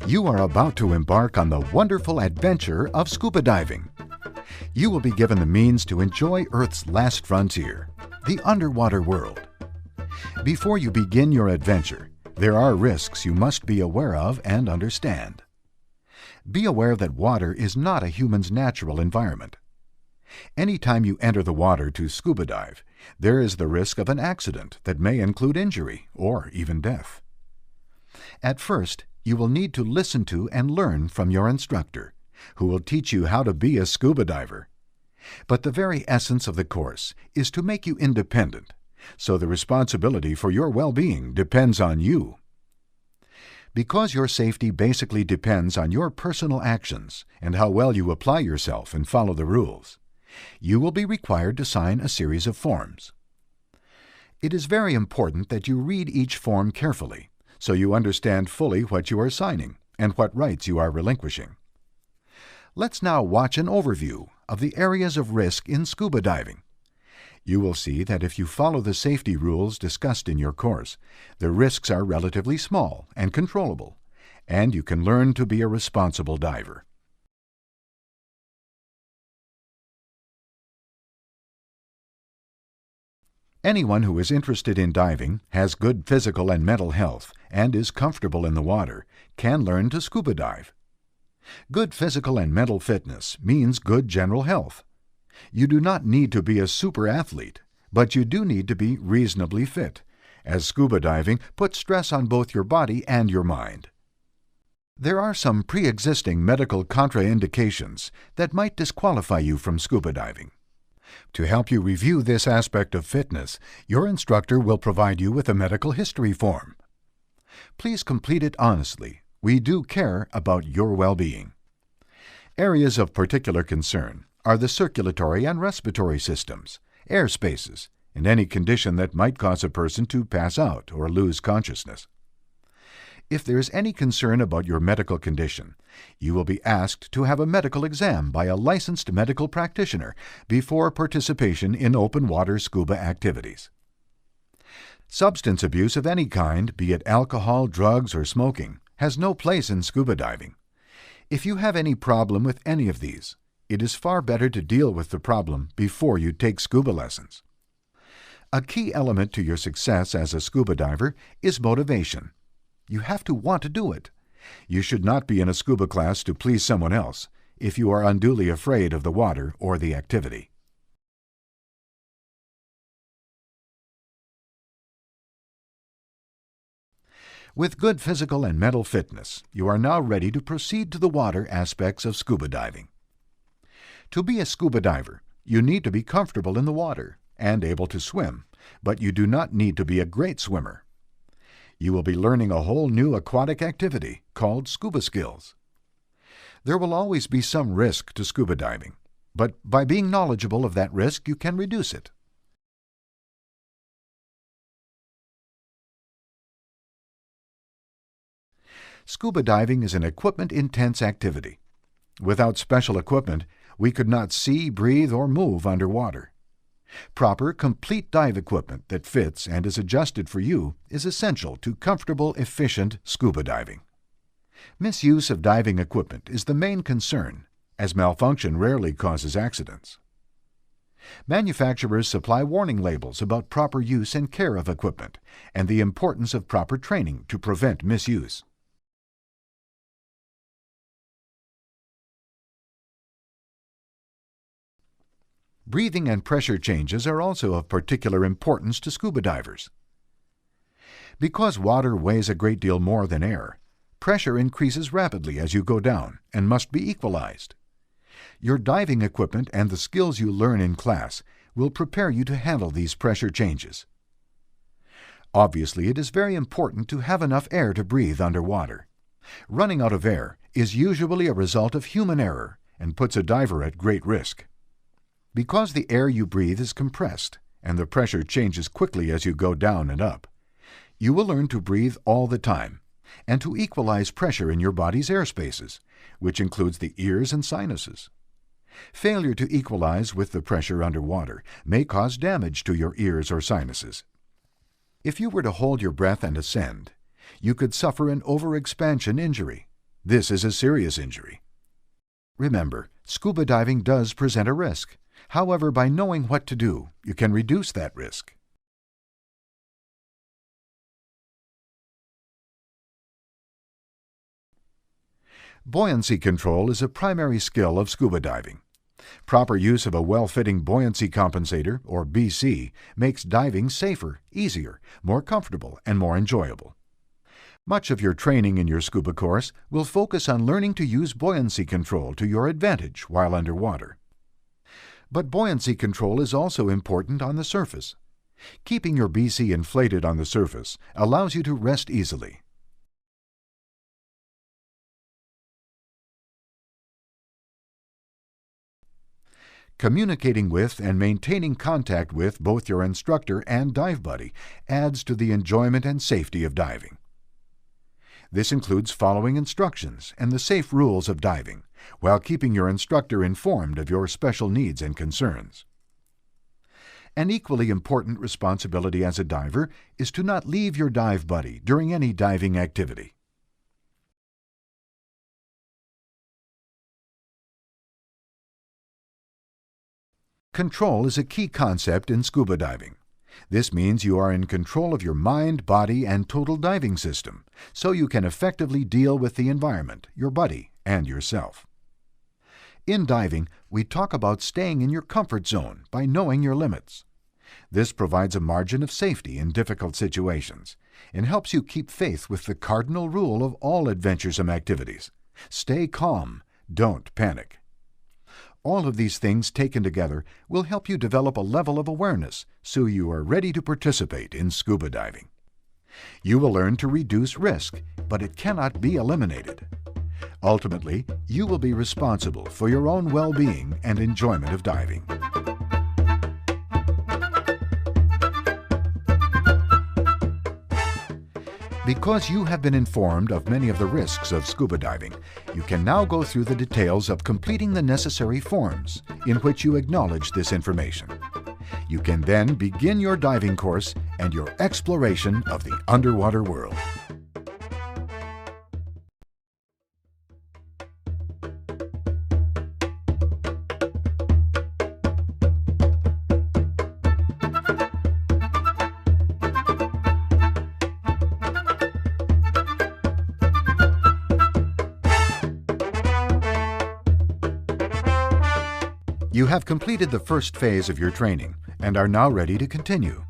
You are about to embark on the wonderful adventure of scuba diving. You will be given the means to enjoy Earth's last frontier, the underwater world. Before you begin your adventure, there are risks you must be aware of and understand. Be aware that water is not a human's natural environment. Anytime you enter the water to scuba dive, there is the risk of an accident that may include injury or even death. At first, you will need to listen to and learn from your instructor, who will teach you how to be a scuba diver. But the very essence of the course is to make you independent, so the responsibility for your well-being depends on you. Because your safety basically depends on your personal actions and how well you apply yourself and follow the rules, you will be required to sign a series of forms. It is very important that you read each form carefully, so you understand fully what you are signing and what rights you are relinquishing. Let's now watch an overview of the areas of risk in scuba diving. You will see that if you follow the safety rules discussed in your course, the risks are relatively small and controllable, and you can learn to be a responsible diver. Anyone who is interested in diving, has good physical and mental health, and is comfortable in the water, can learn to scuba dive. Good physical and mental fitness means good general health. You do not need to be a super athlete, but you do need to be reasonably fit, as scuba diving puts stress on both your body and your mind. There are some pre-existing medical contraindications that might disqualify you from scuba diving. To help you review this aspect of fitness, your instructor will provide you with a medical history form. Please complete it honestly. We do care about your well-being. Areas of particular concern are the circulatory and respiratory systems, air spaces, and any condition that might cause a person to pass out or lose consciousness. If there is any concern about your medical condition, you will be asked to have a medical exam by a licensed medical practitioner before participation in open water scuba activities. Substance abuse of any kind, be it alcohol, drugs, or smoking, has no place in scuba diving. If you have any problem with any of these, it is far better to deal with the problem before you take scuba lessons. A key element to your success as a scuba diver is motivation. You have to want to do it. You should not be in a scuba class to please someone else if you are unduly afraid of the water or the activity. With good physical and mental fitness, you are now ready to proceed to the water aspects of scuba diving. To be a scuba diver, you need to be comfortable in the water and able to swim, but you do not need to be a great swimmer. You will be learning a whole new aquatic activity called scuba skills. There will always be some risk to scuba diving, but by being knowledgeable of that risk, you can reduce it. Scuba diving is an equipment-intense activity. Without special equipment, we could not see, breathe, or move underwater. Proper, complete dive equipment that fits and is adjusted for you is essential to comfortable, efficient scuba diving. Misuse of diving equipment is the main concern, as malfunction rarely causes accidents. Manufacturers supply warning labels about proper use and care of equipment and the importance of proper training to prevent misuse. Breathing and pressure changes are also of particular importance to scuba divers. Because water weighs a great deal more than air, pressure increases rapidly as you go down and must be equalized. Your diving equipment and the skills you learn in class will prepare you to handle these pressure changes. Obviously, it is very important to have enough air to breathe underwater. Running out of air is usually a result of human error and puts a diver at great risk. Because the air you breathe is compressed and the pressure changes quickly as you go down and up, you will learn to breathe all the time and to equalize pressure in your body's air spaces, which includes the ears and sinuses. Failure to equalize with the pressure underwater may cause damage to your ears or sinuses. If you were to hold your breath and ascend, you could suffer an overexpansion injury, This is a serious injury. Remember, scuba diving does present a risk. However, by knowing what to do, you can reduce that risk. Buoyancy control is a primary skill of scuba diving. Proper use of a well-fitting buoyancy compensator, or BC, makes diving safer, easier, more comfortable, and more enjoyable. Much of your training in your scuba course will focus on learning to use buoyancy control to your advantage while underwater. But buoyancy control is also important on the surface. Keeping your BC inflated on the surface allows you to rest easily. Communicating with and maintaining contact with both your instructor and dive buddy adds to the enjoyment and safety of diving. This includes following instructions and the safe rules of diving, while keeping your instructor informed of your special needs and concerns. An equally important responsibility as a diver is to not leave your dive buddy during any diving activity. Control is a key concept in scuba diving. This means you are in control of your mind, body, and total diving system, so you can effectively deal with the environment, your buddy, and yourself. In diving, we talk about staying in your comfort zone by knowing your limits. This provides a margin of safety in difficult situations and helps you keep faith with the cardinal rule of all adventuresome activities. Stay calm, don't panic. All of these things taken together will help you develop a level of awareness so you are ready to participate in scuba diving. You will learn to reduce risk, but it cannot be eliminated. Ultimately, you will be responsible for your own well-being and enjoyment of diving. Because you have been informed of many of the risks of scuba diving, you can now go through the details of completing the necessary forms in which you acknowledge this information. You can then begin your diving course and your exploration of the underwater world. You have completed the first phase of your training and are now ready to continue.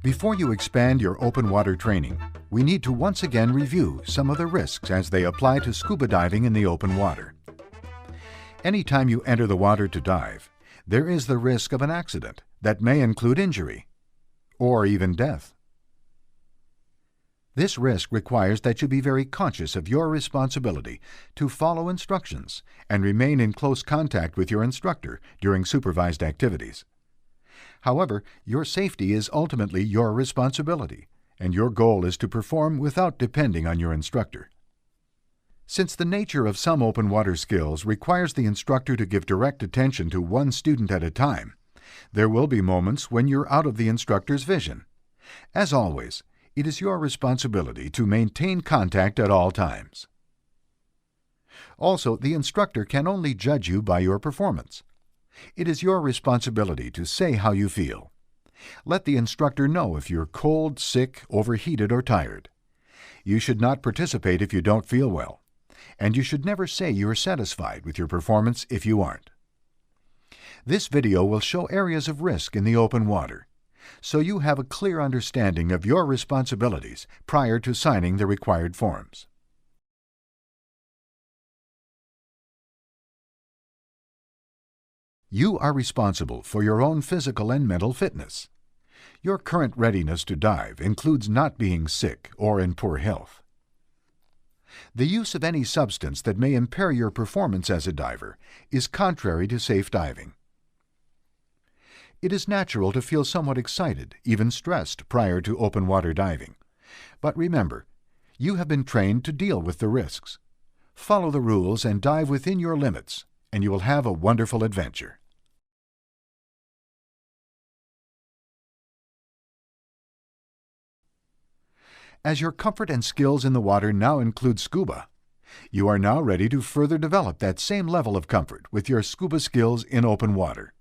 Before you expand your open water training, we need to once again review some of the risks as they apply to scuba diving in the open water. Anytime you enter the water to dive, there is the risk of an accident that may include injury or even death. This risk requires that you be very conscious of your responsibility to follow instructions and remain in close contact with your instructor during supervised activities. However, your safety is ultimately your responsibility, and your goal is to perform without depending on your instructor. Since the nature of some open water skills requires the instructor to give direct attention to one student at a time, there will be moments when you're out of the instructor's vision. As always, it is your responsibility to maintain contact at all times. Also, the instructor can only judge you by your performance. It is your responsibility to say how you feel. Let the instructor know if you're cold, sick, overheated, or tired. You should not participate if you don't feel well, and you should never say you're satisfied with your performance if you aren't. This video will show areas of risk in the open water, so you have a clear understanding of your responsibilities prior to signing the required forms. You are responsible for your own physical and mental fitness. Your current readiness to dive includes not being sick or in poor health. The use of any substance that may impair your performance as a diver is contrary to safe diving. It is natural to feel somewhat excited, even stressed, prior to open water diving. But remember, you have been trained to deal with the risks. Follow the rules and dive within your limits, and you will have a wonderful adventure. As your comfort and skills in the water now include scuba, You are now ready to further develop that same level of comfort with your scuba skills in open water.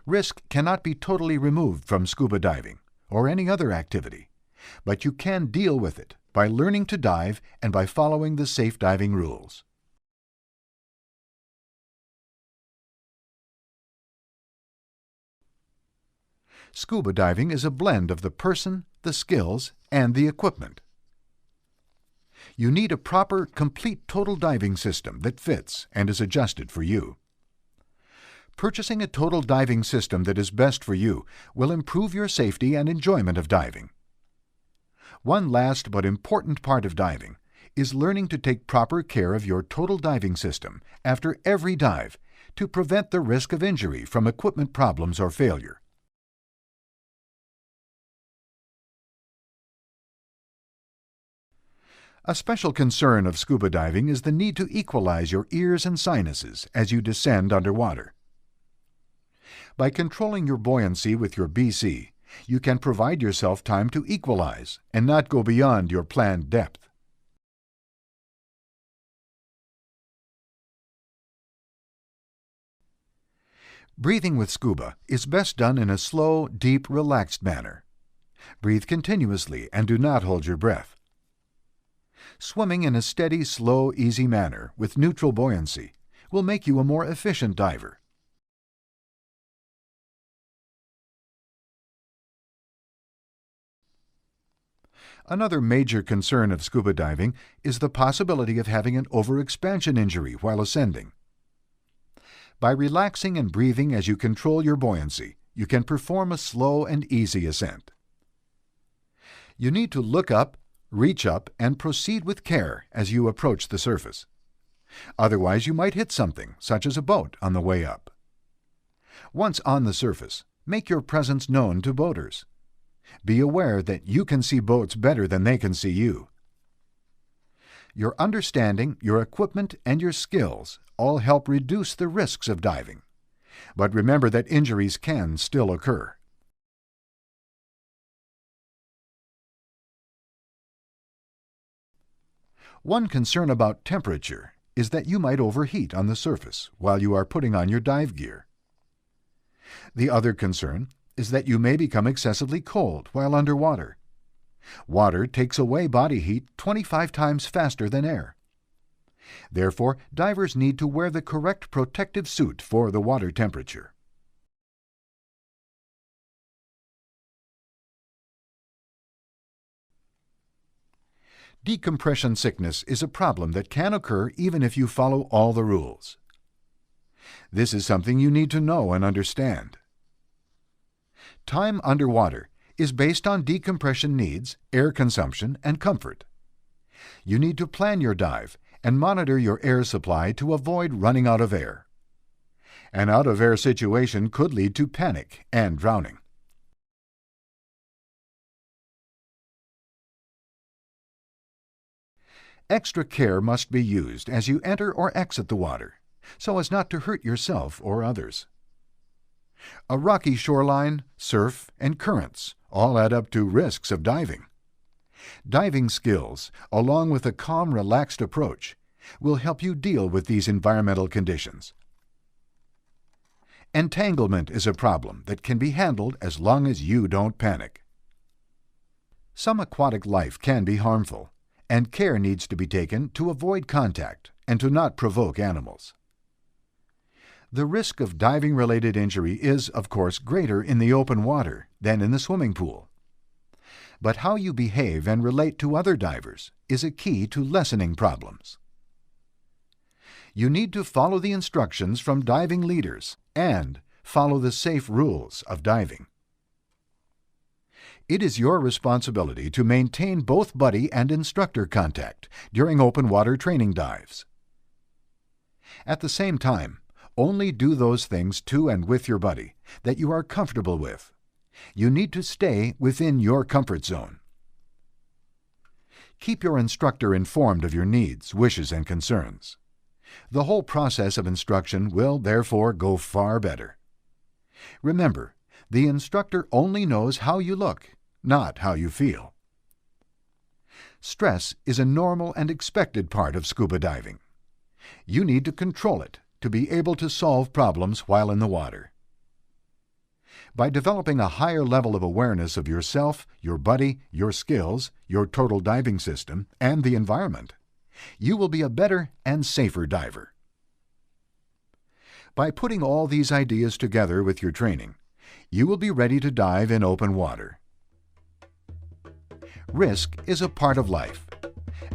Risk cannot be totally removed from scuba diving or any other activity, but you can deal with it by learning to dive and by following the safe diving rules. Scuba diving is a blend of the person, the skills, and the equipment. You need a proper, complete total diving system that fits and is adjusted for you. Purchasing a total diving system that is best for you will improve your safety and enjoyment of diving. One last but important part of diving is learning to take proper care of your total diving system after every dive to prevent the risk of injury from equipment problems or failure. A special concern of scuba diving is the need to equalize your ears and sinuses as you descend underwater. By controlling your buoyancy with your BC, you can provide yourself time to equalize and not go beyond your planned depth. Breathing with scuba is best done in a slow, deep, relaxed manner. Breathe continuously and do not hold your breath. Swimming in a steady, slow, easy manner with neutral buoyancy will make you a more efficient diver. Another major concern of scuba diving is the possibility of having an overexpansion injury while ascending. By relaxing and breathing as you control your buoyancy, you can perform a slow and easy ascent. You need to look up, reach up, and proceed with care as you approach the surface. Otherwise, you might hit something, such as a boat, on the way up. Once on the surface, make your presence known to boaters. Be aware that you can see boats better than they can see you. Your understanding, your equipment, and your skills all help reduce the risks of diving. But remember that injuries can still occur. One concern about temperature is that you might overheat on the surface while you are putting on your dive gear. The other concern is that you may become excessively cold while underwater. Water takes away body heat 25 times faster than air. Therefore, divers need to wear the correct protective suit for the water temperature. Decompression sickness is a problem that can occur even if you follow all the rules. This is something you need to know and understand. Time underwater is based on decompression needs, air consumption, and comfort. You need to plan your dive and monitor your air supply to avoid running out of air. An out-of-air situation could lead to panic and drowning. Extra care must be used as you enter or exit the water, so as not to hurt yourself or others. A rocky shoreline, surf, and currents all add up to risks of diving. Diving skills, along with a calm, relaxed approach, will help you deal with these environmental conditions. Entanglement is a problem that can be handled as long as you don't panic. Some aquatic life can be harmful, and care needs to be taken to avoid contact and to not provoke animals. The risk of diving-related injury is, of course, greater in the open water than in the swimming pool. But how you behave and relate to other divers is a key to lessening problems. You need to follow the instructions from diving leaders and follow the safe rules of diving. It is your responsibility to maintain both buddy and instructor contact during open water training dives. At the same time, only do those things to and with your buddy that you are comfortable with. You need to stay within your comfort zone. Keep your instructor informed of your needs, wishes, and concerns. The whole process of instruction will, therefore, go far better. Remember, the instructor only knows how you look, not how you feel. Stress is a normal and expected part of scuba diving. You need to control it to be able to solve problems while in the water. By developing a higher level of awareness of yourself, your buddy, your skills, your total diving system, and the environment, you will be a better and safer diver. By putting all these ideas together with your training, you will be ready to dive in open water. Risk is a part of life.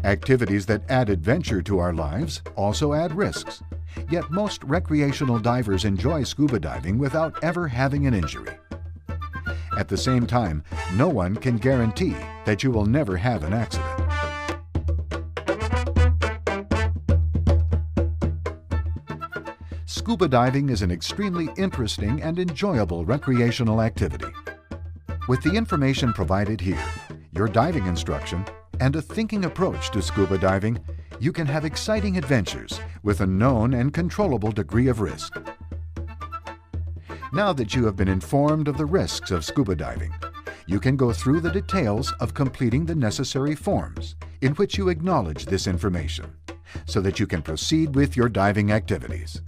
Activities that add adventure to our lives also add risks. Yet most recreational divers enjoy scuba diving without ever having an injury. At the same time, no one can guarantee that you will never have an accident. Scuba diving is an extremely interesting and enjoyable recreational activity. With the information provided here, your diving instruction, and a thinking approach to scuba diving, you can have exciting adventures with a known and controllable degree of risk. Now that you have been informed of the risks of scuba diving, you can go through the details of completing the necessary forms in which you acknowledge this information so that you can proceed with your diving activities.